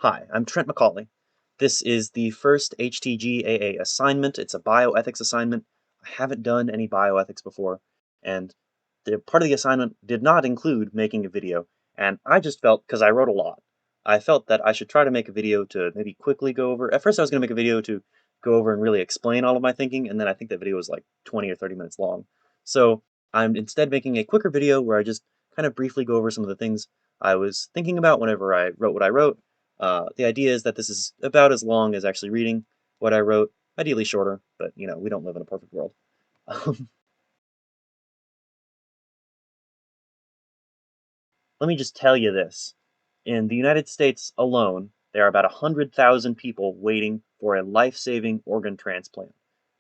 Hi, I'm Trent McCauley. This is the first HTGAA assignment. It's a bioethics assignment. I haven't done any bioethics before, and the part of the assignment did not include making a video, and I just felt, because I wrote a lot, I felt that I should try to make a video to maybe quickly go over. At first I was going to make a video to go over and really explain all of my thinking, and then I think that video was like 20 or 30 minutes long. So I'm instead making a quicker video where I just kind of briefly go over some of the things I was thinking about whenever I wrote what I wrote. The idea is that this is about as long as actually reading what I wrote, ideally shorter, but we don't live in a perfect world. Let me just tell you this. In the United States alone, there are about 100,000 people waiting for a life-saving organ transplant.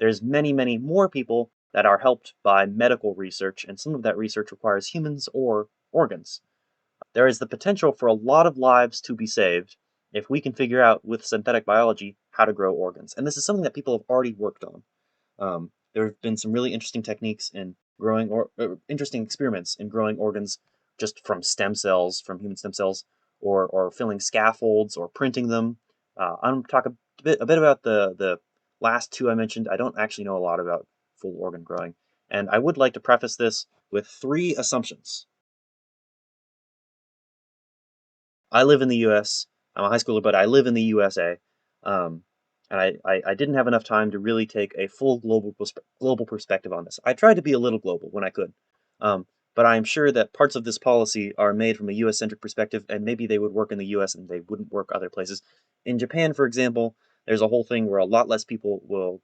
There's many, many more people that are helped by medical research, and some of that research requires humans or organs. There is the potential for a lot of lives to be saved if we can figure out with synthetic biology how to grow organs. And this is something that people have already worked on. There have been some really interesting techniques in growing or interesting experiments in growing organs just from stem cells, from human stem cells, or filling scaffolds or printing them. I'm going to talk a bit about the last two I mentioned. I don't actually know a lot about full organ growing. And I would like to preface this with three assumptions. I live in the US. I'm a high schooler, but I live in the USA. Um, and I didn't have enough time to really take a full global perspective on this. I tried to be a little global when I could. Um, but I'm sure that parts of this policy are made from a US centric perspective, and maybe they would work in the US and they wouldn't work other places. In Japan, for example, there's a whole thing where a lot less people will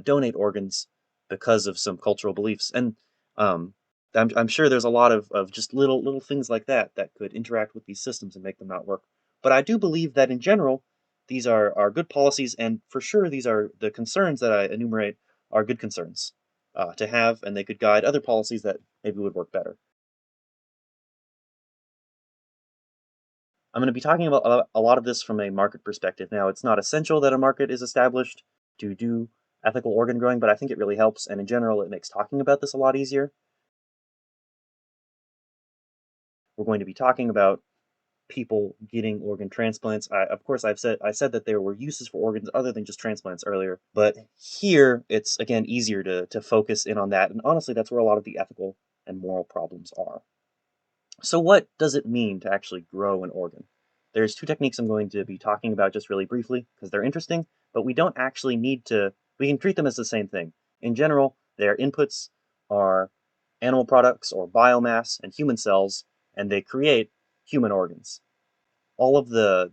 donate organs because of some cultural beliefs. And um, I'm sure there's a lot of just little things like that that could interact with these systems and make them not work. But I do believe that in general, these are good policies, and for sure these are the concerns that I enumerate are good concerns to have, and they could guide other policies that maybe would work better. I'm going to be talking about a lot of this from a market perspective. Now, it's not essential that a market is established to do ethical organ growing, but I think it really helps, and in general, it makes talking about this a lot easier. We're going to be talking about people getting organ transplants. Of course, I said that there were uses for organs other than just transplants earlier, but here it's again easier to focus in on that. And honestly, that's where a lot of the ethical and moral problems are. So what does it mean to actually grow an organ? There's two techniques I'm going to be talking about just really briefly because they're interesting, but we don't actually need to, we can treat them as the same thing. In general, their inputs are animal products or biomass and human cells, and they create human organs. All of the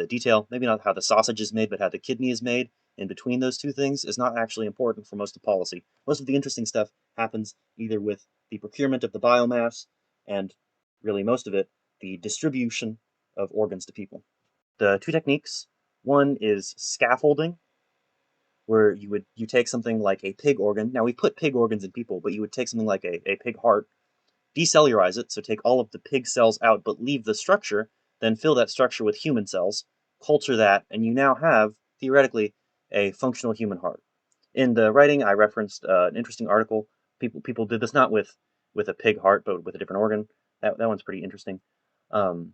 detail, maybe not how the sausage is made, but how the kidney is made in between those two things is not actually important for most of policy. Most of the interesting stuff happens either with the procurement of the biomass and really most of it, the distribution of organs to people. The two techniques, one is scaffolding, where you take something like a pig organ. Now we put pig organs in people, but you would take something like a pig heart, decellularize it, so take all of the pig cells out but leave the structure, then fill that structure with human cells, culture that, and you now have, theoretically, a functional human heart. In the writing, I referenced an interesting article. People did this not with a pig heart, but with a different organ. That one's pretty interesting. Um,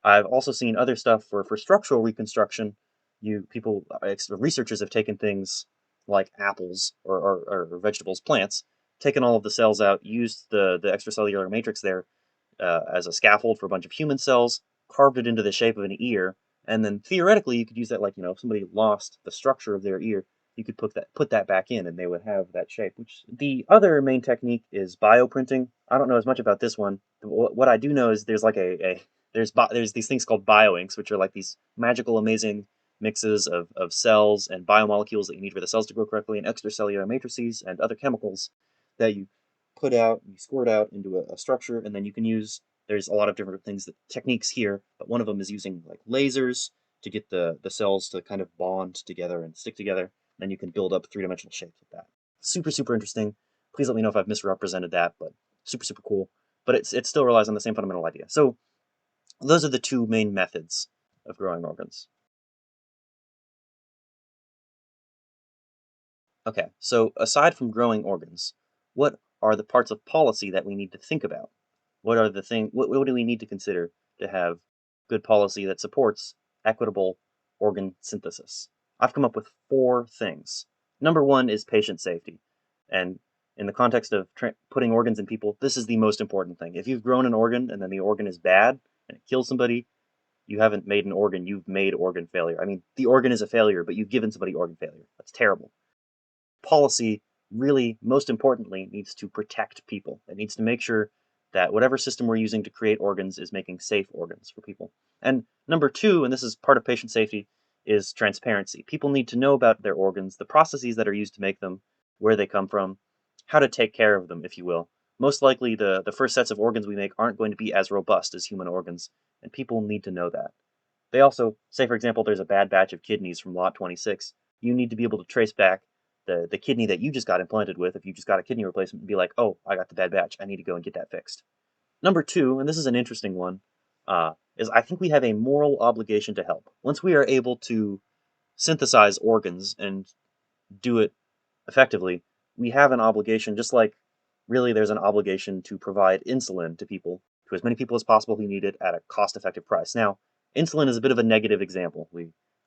I've also seen other stuff for structural reconstruction. Researchers have taken things like apples or vegetables, plants, taken all of the cells out, used the extracellular matrix there as a scaffold for a bunch of human cells, carved it into the shape of an ear, and then theoretically you could use that, like, if somebody lost the structure of their ear, you could put that back in and they would have that shape. Which the other main technique is bioprinting. I don't know as much about this one. What I do know is there's like there's these things called bioinks, which are like these magical, amazing mixes of cells and biomolecules that you need for the cells to grow correctly, and extracellular matrices and other chemicals that you you squirt out into a structure, and then you can use. There's a lot of different techniques here, but one of them is using like lasers to get the cells to kind of bond together and stick together. Then you can build up three-dimensional shapes with that. Super interesting. Please let me know if I've misrepresented that, but super cool. But it still relies on the same fundamental idea. So those are the two main methods of growing organs. Okay, so aside from growing organs, what are the parts of policy that we need to think about? What are the what do we need to consider to have good policy that supports equitable organ synthesis? I've come up with 4 things. Number 1 is patient safety. And in the context of putting organs in people, this is the most important thing. If you've grown an organ and then the organ is bad and it kills somebody, you haven't made an organ, you've made organ failure. I mean, the organ is a failure, but you've given somebody organ failure. That's terrible. Policy really, most importantly, needs to protect people. It needs to make sure that whatever system we're using to create organs is making safe organs for people. And number 2, and this is part of patient safety, is transparency. People need to know about their organs, the processes that are used to make them, where they come from, how to take care of them, if you will. Most likely, the first sets of organs we make aren't going to be as robust as human organs, and people need to know that. They also, say for example, there's a bad batch of kidneys from lot 26. You need to be able to trace back the kidney that you just got implanted with, if you just got a kidney replacement, and be like, oh, I got the bad batch. I need to go and get that fixed. Number 2, and this is an interesting one, is I think we have a moral obligation to help. Once we are able to synthesize organs and do it effectively, we have an obligation, just like really there's an obligation to provide insulin to people, to as many people as possible who need it at a cost-effective price. Now, insulin is a bit of a negative example.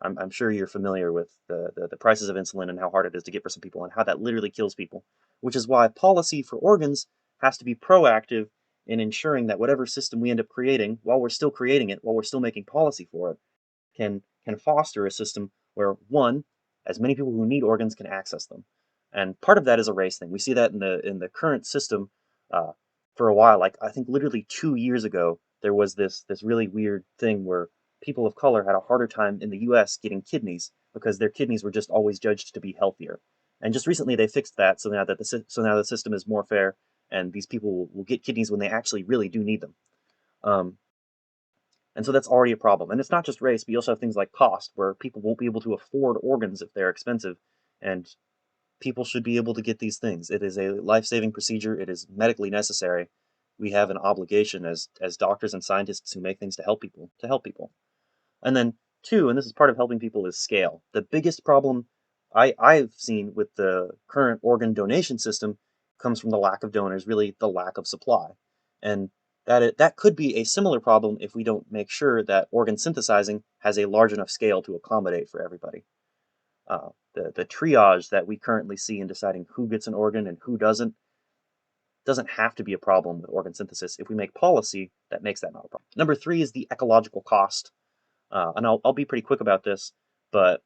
I'm sure you're familiar with the prices of insulin and how hard it is to get for some people and how that literally kills people, which is why policy for organs has to be proactive in ensuring that whatever system we end up creating, while we're still creating it, while we're still making policy for it, can foster a system where, one, as many people who need organs can access them. And part of that is a race thing. We see that in the current system uh, for a while. Like I think literally 2 years ago, there was this really weird thing where people of color had a harder time in the U.S. getting kidneys because their kidneys were just always judged to be healthier. And just recently they fixed that, so now the system is more fair, and these people will get kidneys when they actually really do need them. Um, and so that's already a problem. And it's not just race, but you also have things like cost, where people won't be able to afford organs if they're expensive. And people should be able to get these things. It is a life-saving procedure. It is medically necessary. We have an obligation as doctors and scientists who make things to help people, to help people. And then 2, and this is part of helping people, is scale. The biggest problem I've seen with the current organ donation system comes from the lack of donors, really the lack of supply. And that could be a similar problem if we don't make sure that organ synthesizing has a large enough scale to accommodate for everybody. The triage that we currently see in deciding who gets an organ and who doesn't have to be a problem with organ synthesis if we make policy that makes that not a problem. Number 3 is the ecological cost. And I'll be pretty quick about this, but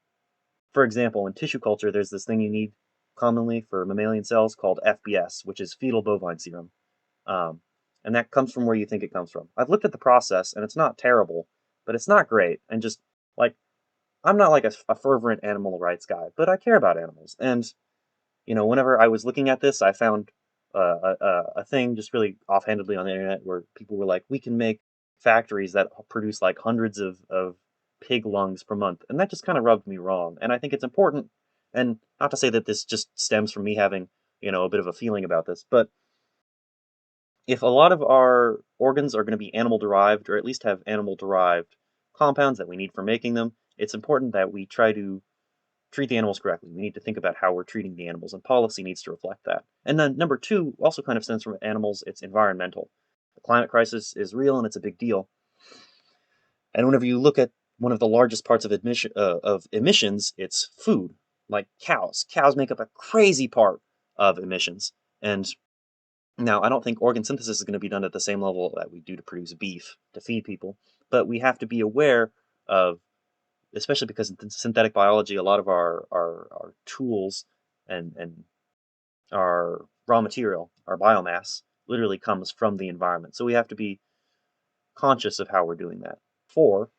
for example, in tissue culture, there's this thing you need commonly for mammalian cells called FBS, which is fetal bovine serum. Um, and that comes from where you think it comes from. I've looked at the process, and it's not terrible, but it's not great. And just like, I'm not like a fervent animal rights guy, but I care about animals. And, whenever I was looking at this, I found a thing just really offhandedly on the internet where people were like, we can make factories that produce like hundreds of pig lungs per month. And that just kind of rubbed me wrong. And I think it's important, and not to say that this just stems from me having, a bit of a feeling about this, but if a lot of our organs are going to be animal derived, or at least have animal derived compounds that we need for making them, it's important that we try to treat the animals correctly. We need to think about how we're treating the animals, and policy needs to reflect that. And then number 2 also kind of stems from animals. It's environmental. The climate crisis is real and it's a big deal. And whenever you look at one of the largest parts of emissions, it's food, like cows. Cows make up a crazy part of emissions. And now, I don't think organ synthesis is going to be done at the same level that we do to produce beef to feed people, but we have to be aware of, especially because in synthetic biology, a lot of our tools and our raw material, our biomass, literally comes from the environment. So we have to be conscious of how we're doing that. 4,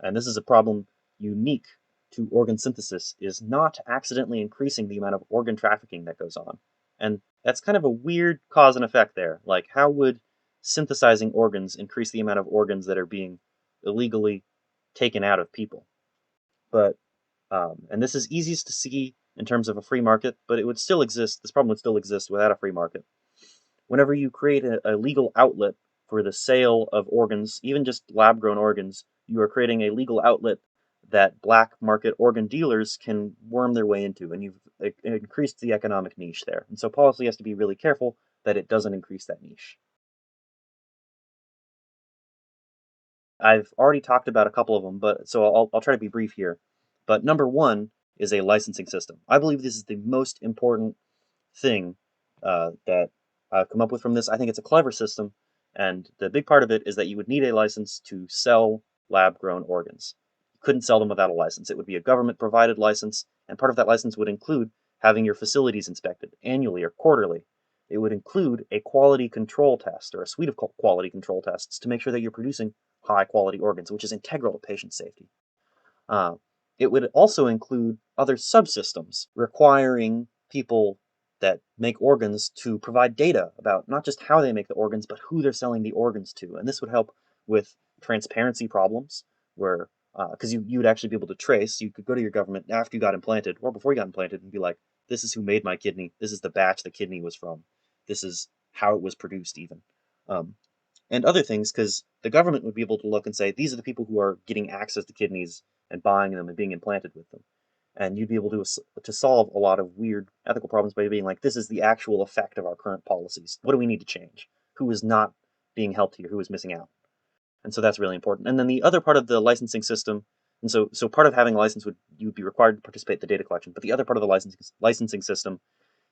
and this is a problem unique to organ synthesis, is not accidentally increasing the amount of organ trafficking that goes on. And that's kind of a weird cause and effect there. Like, how would synthesizing organs increase the amount of organs that are being illegally taken out of people? But, and this is easiest to see in terms of a free market, but it would still exist, this problem would still exist without a free market. Whenever you create a legal outlet for the sale of organs, even just lab-grown organs, you are creating a legal outlet that black market organ dealers can worm their way into, and you've increased the economic niche there. And so policy has to be really careful that it doesn't increase that niche. I've already talked about a couple of them, but so I'll try to be brief here. But number one is a licensing system. I believe this is the most important thing that I've come up with from this. I think it's a clever system, and the big part of it is that you would need a license to sell lab-grown organs. You couldn't sell them without a license. It would be a government-provided license, and part of that license would include having your facilities inspected annually or quarterly. It would include a quality control test or a suite of quality control tests to make sure that you're producing high-quality organs, which is integral to patient safety. Uh, it would also include other subsystems requiring people that make organs to provide data about not just how they make the organs, but who they're selling the organs to. And this would help with transparency problems where, because you would actually be able to trace, you could go to your government after you got implanted or before you got implanted and be like, this is who made my kidney, this is the batch the kidney was from, this is how it was produced even. Um, and other things, because the government would be able to look and say, these are the people who are getting access to kidneys and buying them and being implanted with them. And you'd be able to solve a lot of weird ethical problems by being like, this is the actual effect of our current policies. What do we need to change? Who is not being helped here? Who is missing out? And so that's really important. And then the other part of the licensing system, and so part of having a license would you would be required to participate in the data collection. But the other part of the licensing system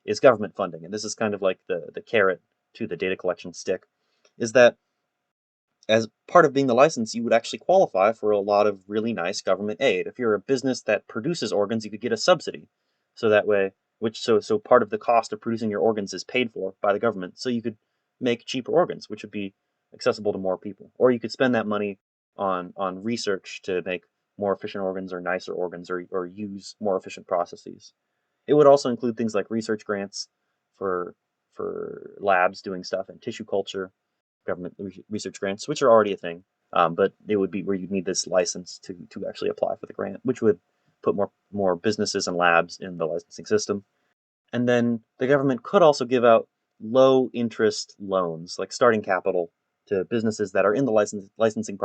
is government funding. And this is kind of like the carrot to the data collection stick, is that as part of being the license, you would actually qualify for a lot of really nice government aid. If you're a business that produces organs, you could get a subsidy. So that way, so part of the cost of producing your organs is paid for by the government. So you could make cheaper organs, which would be accessible to more people. Or you could spend that money on research to make more efficient organs or nicer organs or use more efficient processes. It would also include things like research grants for for labs doing stuff and tissue culture government research grants, which are already a thing. But it would be where you'd need this license to actually apply for the grant, which would put more businesses and labs in the licensing system. And then the government could also give out low interest loans, like starting capital, to businesses that are in the licensing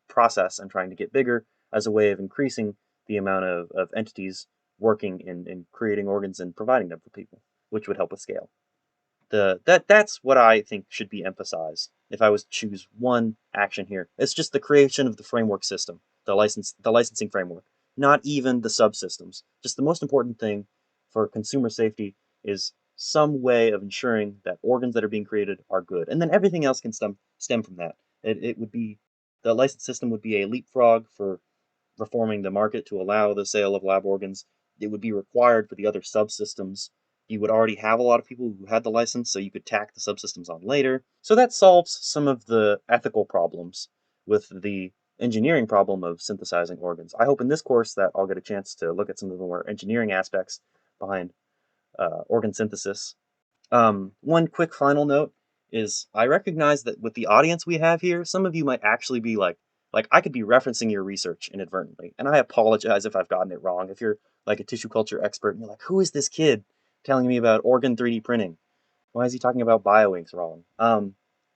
process and trying to get bigger as a way of increasing the amount of entities working in creating organs and providing them for people, which would help with scale. That's what I think should be emphasized if I was to choose one action here. It's just the creation of the framework system, the licensing framework, not even the subsystems. Just the most important thing for consumer safety is some way of ensuring that organs that are being created are good, and then everything else can stem from that. It would be the license system would be a leapfrog for reforming the market to allow the sale of lab organs. It would be required for the other subsystems. You would already have a lot of people who had the license, so you could tack the subsystems on later. So that solves some of the ethical problems with the engineering problem of synthesizing organs. I hope in this course that I'll get a chance to look at some of the more engineering aspects behind organ synthesis. One quick final note is I recognize that with the audience we have here, some of you might actually be like I could be referencing your research inadvertently, and I apologize if I've gotten it wrong. If you're like a tissue culture expert and you're like, who is this kid telling me about organ 3D printing? Why is he talking about bioinks wrong?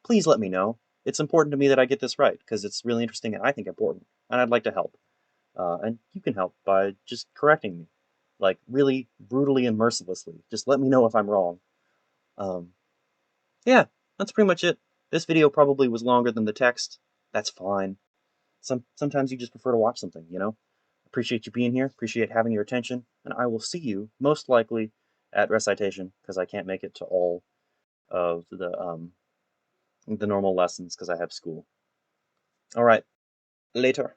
Please let me know. It's important to me that I get this right because it's really interesting and I think important, and I'd like to help. And you can help by just correcting me, like really brutally and mercilessly. Just let me know if I'm wrong. Um, yeah, that's pretty much it. This video probably was longer than the text. That's fine. Sometimes you just prefer to watch something, you know? Appreciate you being here, appreciate having your attention, and I will see you most likely at recitation because I can't make it to all of the normal lessons because I have school. All right, later.